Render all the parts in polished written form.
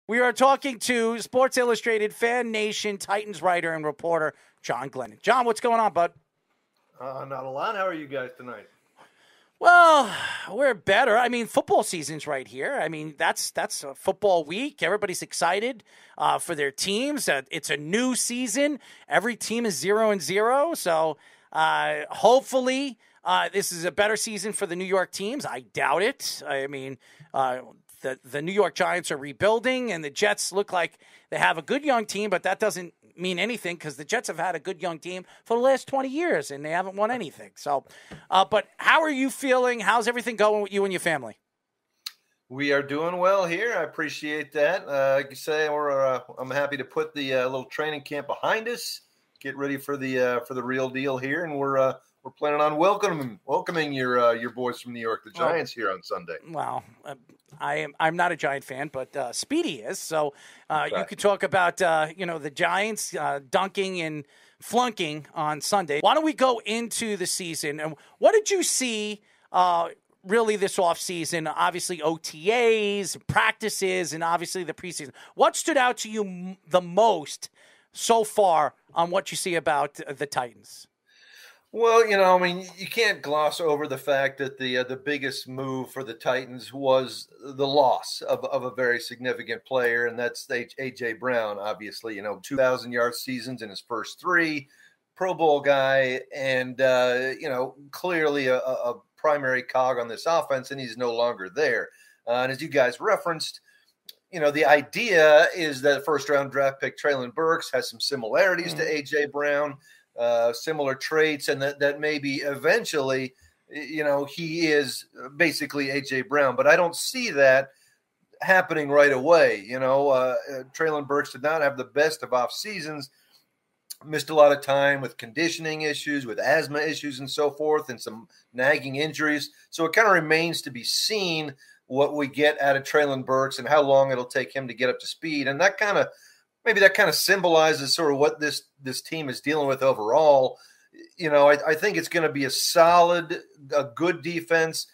We are talking to Sports Illustrated Fan Nation Titans writer and reporter John Glennon. John, what's going on, bud? Not a lot. How are you guys tonight? Well, we're better. I mean, football season's right here. I mean, that's a football week. Everybody's excited for their teams. It's a new season. Every team is 0-0. So hopefully this is a better season for the New York teams. I doubt it. I mean, the New York Giants are rebuilding, and the Jets look like they have a good young team, but that doesn't mean anything because the Jets have had a good young team for the last 20 years, and they haven't won anything. So, but how are you feeling? How's everything going with you and your family? We are doing well here. I appreciate that. Like you say, I'm happy to put the little training camp behind us, get ready for the real deal here, and we're planning on welcoming your boys from New York, the Giants, here on Sunday. Wow. I'm not a Giant fan, but Speedy is. So Right. You could talk about the Giants dunking and flunking on Sunday. Why don't we go into the season? And what did you see really this offseason? Obviously OTAs, practices, and obviously the preseason. What stood out to you the most so far on what you see about the Titans? Well, you can't gloss over the fact that the biggest move for the Titans was the loss of a very significant player, and that's A.J. Brown, obviously. 2,000-yard seasons in his first three, Pro Bowl guy, and, clearly a primary cog on this offense, and he's no longer there. And as you guys referenced, the idea is that first-round draft pick Treylon Burks has some similarities to A.J. Brown, similar traits, and that maybe eventually, he is basically A.J. Brown. But I don't see that happening right away. Treylon Burks did not have the best of off seasons, missed a lot of time with conditioning issues, with asthma issues and so forth, and some nagging injuries. So it kind of remains to be seen what we get out of Treylon Burks and how long it'll take him to get up to speed. And that kind of symbolizes sort of what this team is dealing with overall. I think it's going to be a good defense.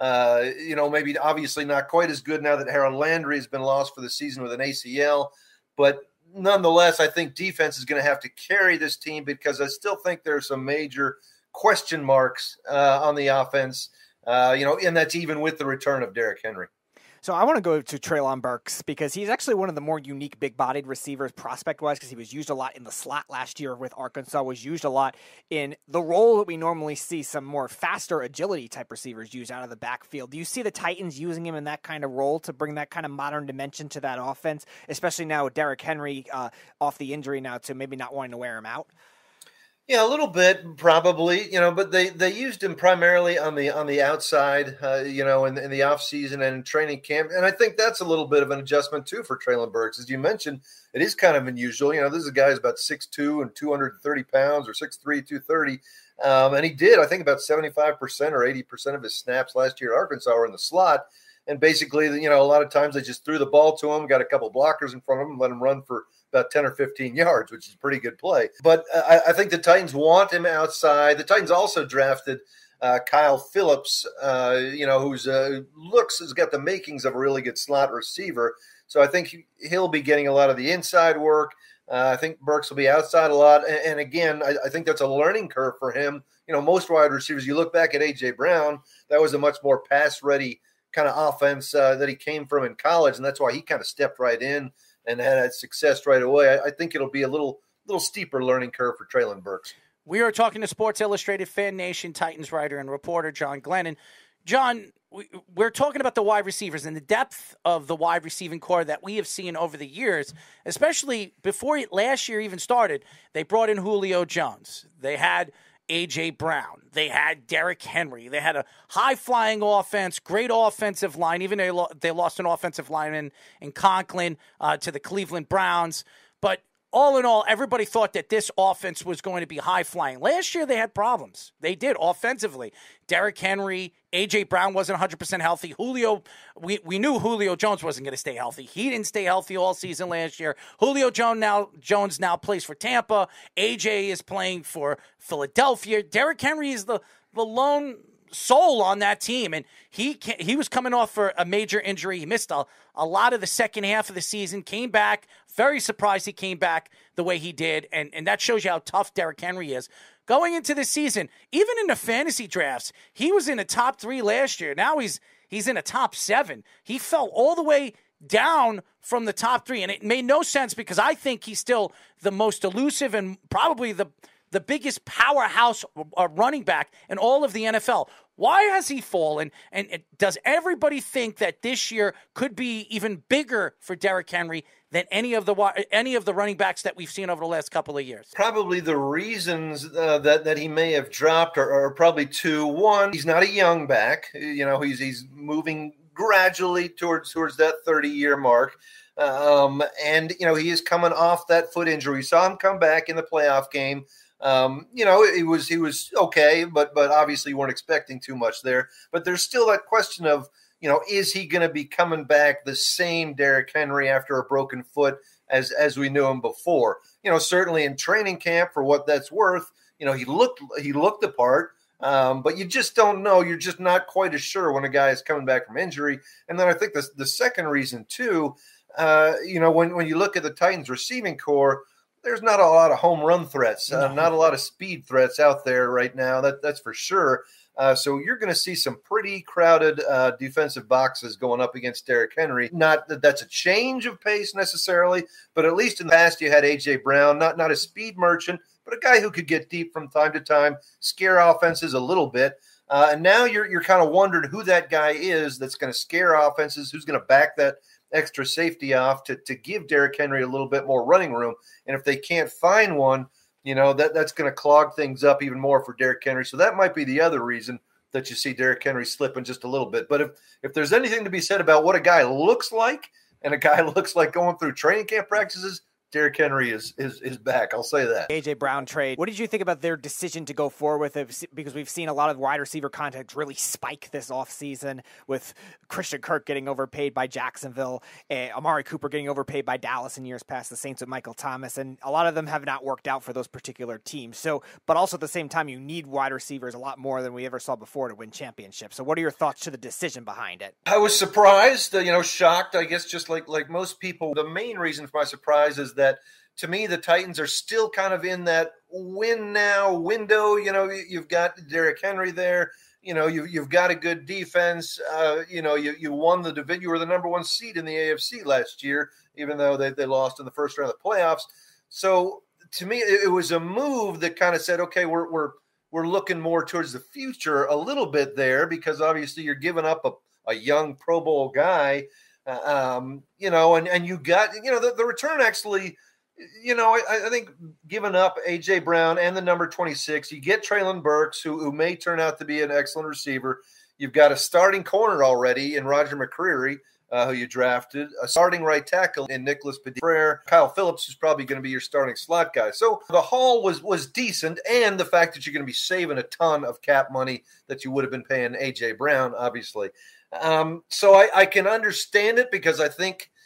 Maybe obviously not quite as good now that Harold Landry has been lost for the season with an ACL. But nonetheless, I think defense is going to have to carry this team because I still think there are some major question marks on the offense, and that's even with the return of Derrick Henry. So I want to go to Treylon Burks because he's actually one of the more unique big-bodied receivers prospect-wise because he was used a lot in the slot last year with Arkansas, was used a lot in the role that we normally see some more faster agility-type receivers used out of the backfield. Do you see the Titans using him in that kind of role to bring that kind of modern dimension to that offense, especially now with Derrick Henry off the injury now to maybe not wanting to wear him out? Yeah, a little bit probably, but they used him primarily on the outside, in the off season and in training camp, and I think that's a little bit of an adjustment too for Treylon Burks, as you mentioned. It is kind of unusual, this is a guy who's about 6'2" and 230 pounds, or 6'3", 230, and he did, I think, about 75% or 80% of his snaps last year at Arkansas were in the slot, and basically, a lot of times they just threw the ball to him, got a couple blockers in front of him, and let him run for about 10 or 15 yards, which is a pretty good play. But I think the Titans want him outside. The Titans also drafted Kyle Phillips, who's has got the makings of a really good slot receiver. So I think he'll be getting a lot of the inside work. I think Burks will be outside a lot. And again, I think that's a learning curve for him. Most wide receivers, you look back at A.J. Brown, that was a much more pass-ready kind of offense that he came from in college, and that's why he kind of stepped right in and had success right away. I think it'll be a little steeper learning curve for Treylon Burks. We are talking to Sports Illustrated Fan Nation Titans writer and reporter John Glennon. John, we're talking about the wide receivers and the depth of the wide receiving core that we have seen over the years, especially before last year even started. They brought in Julio Jones. They had A.J. Brown. They had Derrick Henry. They had a high-flying offense, great offensive line. Even they lost an offensive lineman in Conklin to the Cleveland Browns. But all in all, everybody thought that this offense was going to be high-flying. Last year, they had problems. They did offensively. Derrick Henry, A.J. Brown wasn't 100% healthy. Julio, we knew Julio Jones wasn't going to stay healthy. He didn't stay healthy all season last year. Julio Jones now plays for Tampa. A.J. is playing for Philadelphia. Derrick Henry is the lone soul on that team, and he was coming off for a major injury. He missed a lot of the second half of the season, came back. Very surprised he came back the way he did, and that shows you how tough Derrick Henry is. Going into the season, even in the fantasy drafts, he was in the top 3 last year. Now he's in a top 7. He fell all the way down from the top 3, and it made no sense because I think he's still the most elusive and probably the biggest powerhouse running back in all of the NFL. Why has he fallen? And does everybody think that this year could be even bigger for Derrick Henry than any of the running backs that we've seen over the last couple of years? Probably the reasons that he may have dropped are probably 2. 1, he's not a young back. He's moving gradually towards that 30-year mark. And he is coming off that foot injury. We saw him come back in the playoff game. He was okay, but obviously you weren't expecting too much there. But there's still that question of, is he going to be coming back the same Derrick Henry after a broken foot as we knew him before? Certainly in training camp, for what that's worth, he looked the part. But you just don't know. You're just not quite as sure when a guy is coming back from injury. And then I think the second reason too, when you look at the Titans receiving core, there's not a lot of home run threats, not a lot of speed threats out there right now. That's for sure. So you're going to see some pretty crowded defensive boxes going up against Derrick Henry. Not that that's a change of pace necessarily, but at least in the past you had A.J. Brown, not a speed merchant, but a guy who could get deep from time to time, scare offenses a little bit. And now you're kind of wondering who that guy is that's going to scare offenses, who's going to back that extra safety off to give Derrick Henry a little bit more running room. And if they can't find one, that's going to clog things up even more for Derrick Henry. So that might be the other reason that you see Derrick Henry slipping just a little bit. But if there's anything to be said about what a guy looks like, and a guy looks like going through training camp practices, Derrick Henry is back. I'll say that. A.J. Brown trade. What did you think about their decision to go forward with it? Because we've seen a lot of wide receiver contracts really spike this offseason, with Christian Kirk getting overpaid by Jacksonville, Amari Cooper getting overpaid by Dallas in years past, the Saints with Michael Thomas, and a lot of them have not worked out for those particular teams. So, but also at the same time, you need wide receivers a lot more than we ever saw before to win championships. So what are your thoughts to the decision behind it? I was surprised, shocked, I guess, just like most people. The main reason for my surprise is that, to me, the Titans are still kind of in that win now window. You've got Derrick Henry there. You've got a good defense. You won the division. You were the number 1 seed in the AFC last year, even though they lost in the first round of the playoffs. So to me, it was a move that kind of said, okay, we're looking more towards the future a little bit there, because obviously you're giving up a young Pro Bowl guy, and you got, the return actually. I think giving up A.J. Brown and the number 26, you get Trey Burks, who may turn out to be an excellent receiver. You've got a starting corner already in Roger McCreary, who you drafted, a starting right tackle in Nicholas Petit-Friere, Kyle Phillips, who's probably going to be your starting slot guy. So the haul was decent, and the fact that you're going to be saving a ton of cap money that you would have been paying A.J. Brown, obviously. So I can understand it, because I think –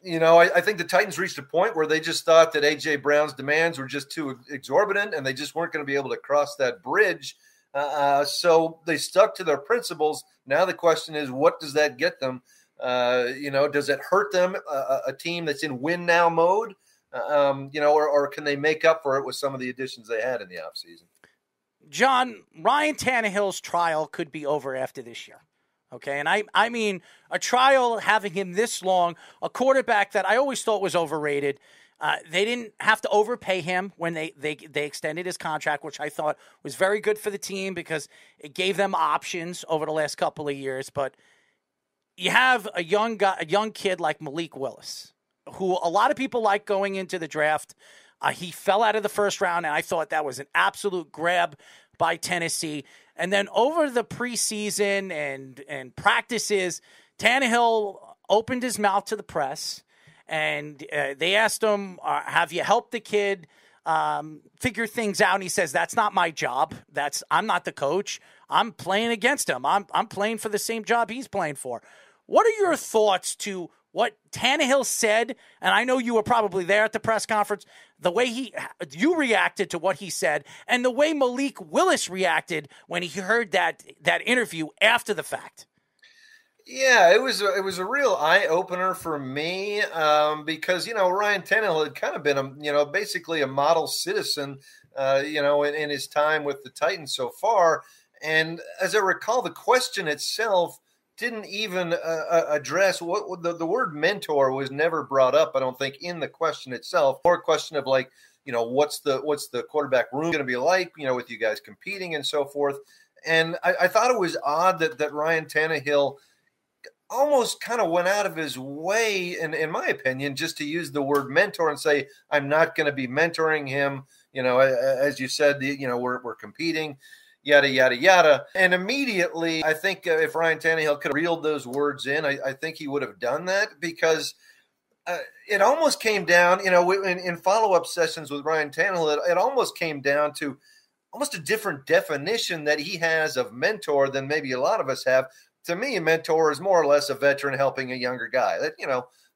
I think the Titans reached a point where they just thought that A.J. Brown's demands were just too exorbitant, and they just weren't going to be able to cross that bridge. So they stuck to their principles. Now the question is, what does that get them? Does it hurt them, a team that's in win now mode? Or can they make up for it with some of the additions they had in the offseason? John, Ryan Tannehill's trial could be over after this year. Okay, and I mean a trial having him this long, a quarterback that I always thought was overrated. They didn't have to overpay him when they extended his contract, which I thought was very good for the team because it gave them options over the last couple of years. But you have a young kid like Malik Willis, who a lot of people like going into the draft. He fell out of the first round, and I thought that was an absolute grab by Tennessee. And then over the preseason and practices, Tannehill opened his mouth to the press, and they asked him, have you helped the kid figure things out? And he says, that's not my job. I'm not the coach. I'm playing against him. I'm playing for the same job he's playing for. What are your thoughts to what Tannehill said, and I know you were probably there at the press conference, the way you reacted to what he said, and the way Malik Willis reacted when he heard that interview after the fact? Yeah, it was a real eye opener for me because Ryan Tannehill had kind of been basically a model citizen in his time with the Titans so far, and as I recall, the question itself didn't even address what the word mentor was never brought up. I don't think in the question itself, more a question of like, what's the quarterback room going to be like, with you guys competing and so forth. And I thought it was odd that Ryan Tannehill almost kind of went out of his way, in my opinion, just to use the word mentor and say, I'm not going to be mentoring him. As you said, we're competing. Yada, yada, yada. And immediately, I think if Ryan Tannehill could have reeled those words in, I think he would have done that because it almost came down, in follow-up sessions with Ryan Tannehill, it almost came down to almost a different definition that he has of mentor than maybe a lot of us have. To me, a mentor is more or less a veteran helping a younger guy. That,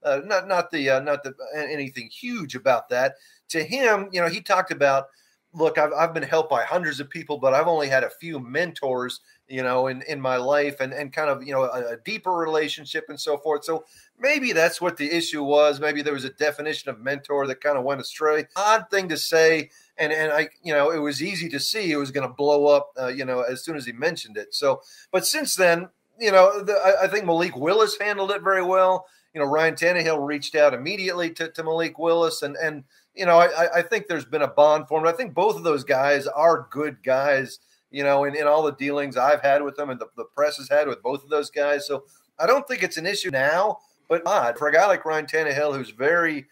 not anything huge about that. To him, he talked about, look, I've been helped by hundreds of people, but I've only had a few mentors, in my life and kind of, a deeper relationship and so forth. So maybe that's what the issue was. Maybe there was a definition of mentor that kind of went astray. Odd thing to say. And I, it was easy to see it was going to blow up, as soon as he mentioned it. So, but since then, I think Malik Willis handled it very well. Ryan Tannehill reached out immediately to Malik Willis and I think there's been a bond formed. I think both of those guys are good guys, in all the dealings I've had with them and the press has had with both of those guys. So I don't think it's an issue now, but odd for a guy like Ryan Tannehill, who's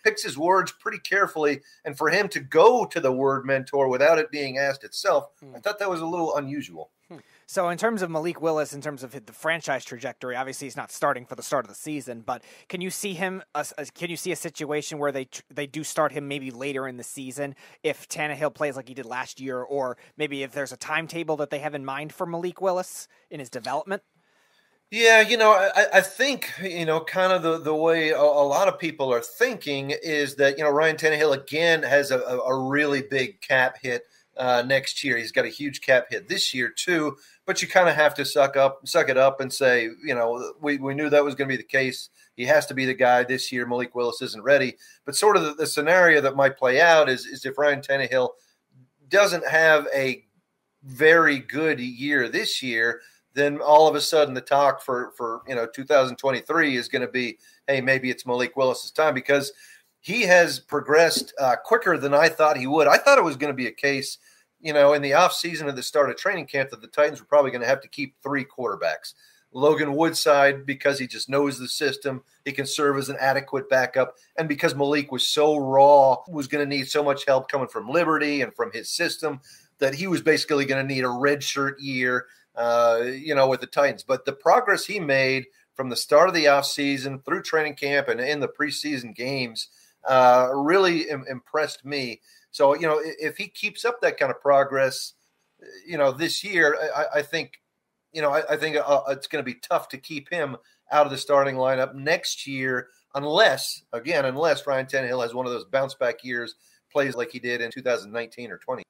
picks his words pretty carefully. And for him to go to the word mentor without it being asked itself, I thought that was a little unusual. So in terms of Malik Willis, in terms of the franchise trajectory, obviously he's not starting for the start of the season, but can you see him? Can you see a situation where they do start him maybe later in the season if Tannehill plays like he did last year, or maybe if there's a timetable that they have in mind for Malik Willis in his development? Yeah, I think, kind of the way a lot of people are thinking is that, Ryan Tannehill again has a really big cap hit next year. He's got a huge cap hit this year too, but you kind of have to suck it up and say, we knew that was going to be the case. He has to be the guy this year. Malik Willis isn't ready. But sort of the scenario that might play out is if Ryan Tannehill doesn't have a very good year this year, then all of a sudden the talk for 2023 is going to be, hey, maybe it's Malik Willis's time, because he has progressed quicker than I thought he would. I thought it was going to be a case, in the offseason of the start of training camp, that the Titans were probably going to have to keep 3 quarterbacks. Logan Woodside, because he just knows the system, he can serve as an adequate backup. And because Malik was so raw, was going to need so much help coming from Liberty and from his system, that he was basically going to need a redshirt year, with the Titans. But the progress he made from the start of the offseason through training camp and in the preseason games really impressed me. So, if he keeps up that kind of progress, this year, I think it's going to be tough to keep him out of the starting lineup next year, unless Ryan Tannehill has one of those bounce back years, plays like he did in 2019 or 20.